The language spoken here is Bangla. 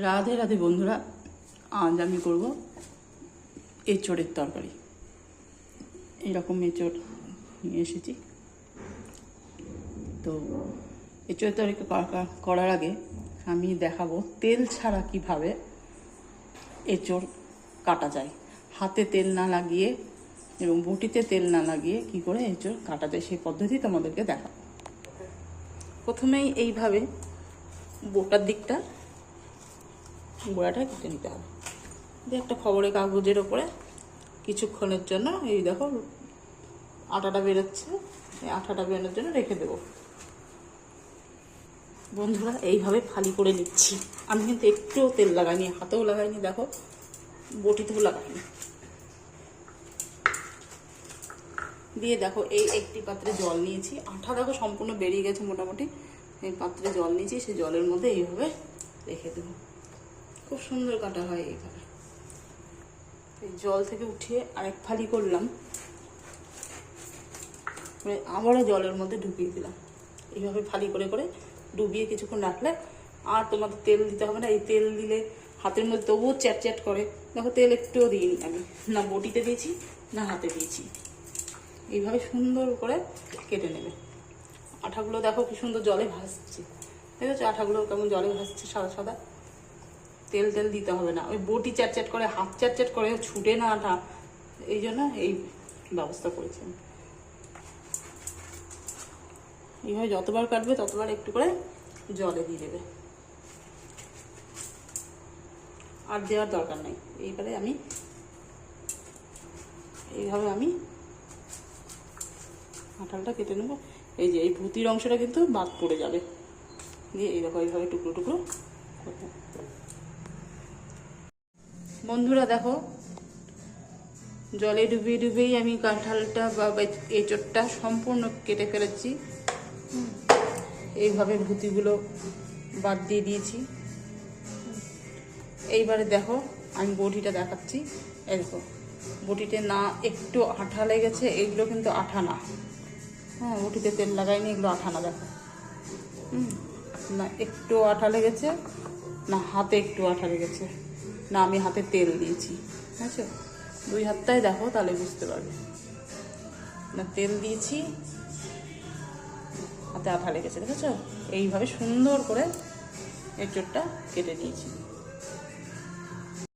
রাধে রাধে বন্ধুরা, আজ আমি করব এঁচোড়ের তরকারি। এরকম এঁচোড় নিয়ে এসেছি। তো এঁচোড়ের তরকারি করার আগে আমি দেখাবো তেল ছাড়া কিভাবে এঁচোড় কাটা যায়। হাতে তেল না লাগিয়ে এবং বটিতে তেল না লাগিয়ে কি করে এঁচোড় কাটা যায় সেই পদ্ধতি তোমাদেরকে দেখাবো। প্রথমেই এইভাবে বোটার দিকটা গোড়াটা কেটে নিতে হবে। দিয়ে একটা খবরের কাগজের ওপরে কিছুক্ষণের জন্য এই দেখো আটাটা বেরোচ্ছে, এই আটাটা বেরোনোর জন্য রেখে দেবো। বন্ধুরা এইভাবে ফালি করে নিচ্ছি। আমি কিন্তু একটুও তেল লাগাইনি, হাতেও লাগাইনি, দেখো বটিতেও লাগাইনি। দিয়ে দেখো এই একটি পাত্রে জল নিয়েছি, আটা দেখো সম্পূর্ণ বেরিয়ে গেছে মোটামুটি। এই পাত্রে জল নিয়েছি, সেই জলের মধ্যে এইভাবে রেখে দেবো। খুব সুন্দর কাটা হয় এইভাবে। এই জল থেকে উঠিয়ে আরেক ফালি করলাম, আবারও জলের মধ্যে ঢুকিয়ে দিলাম। এইভাবে ফালি করে করে ডুবিয়ে কিছুক্ষণ রাখলে আর তোমাদের তেল দিতে হবে না। এই তেল দিলে হাতের মধ্যে তবুও চ্যাট চ্যাট করে। দেখো তেল একটুও দিইনি আমি, না বটিতে দিয়েছি না হাতে দিয়েছি। এইভাবে সুন্দর করে কেটে নেবে। আঠাগুলো দেখো কি সুন্দর জলে ভাসছে, ঠিক আছে? আঠাগুলো কেমন জলে ভাসছে সাদা সাদা। তেল তেল দিতে হবে না। ওই বটি চ্যাট চ্যাট করে, হাত চ্যাট চ্যাট করে, ছুটে না আটা। এই জন্য এই ব্যবস্থা করেছেন। এইভাবে যতবার কাটবে ততবার একটু করে জলে দিয়ে দেবে, আর দেওয়ার দরকার নেই। এইবারে আমি এইভাবে আঠালটা কেটে নেবো। এই যে এই ভুতির অংশটা কিন্তু বাদ পড়ে যাবে। দিয়ে এইরকম এইভাবে টুকরো টুকরো করবো। বন্ধুরা দেখো জলে ডুবিয়ে ডুবিয়েই আমি কাঁঠালটা বা এঁচোড়টা সম্পূর্ণ কেটে ফেলেছি। এইভাবে ভুতিগুলো বাদ দিয়ে দিয়েছি। এইবারে দেখো আমি বটিটা দেখাচ্ছি। এই দেখো বটিতে না একটু আঠা লেগেছে, এগুলো কিন্তু আঠা না। হ্যাঁ, বটিতে তেল লাগাইনি, এগুলো আঠা না। দেখো না একটু আঠা লেগেছে, না হাতে একটু আঠা লেগেছে, না আমি হাতে তেল দিয়েছি। বুঝেছো? দুই হাতটাই দেখো, তাহলে বুঝতে পারবে। না তেল দিয়েছি, হাতে আঠা লেগেছে, দেখেছো? এইভাবে সুন্দর করে এঁচোড়টা কেটে নিয়েছি।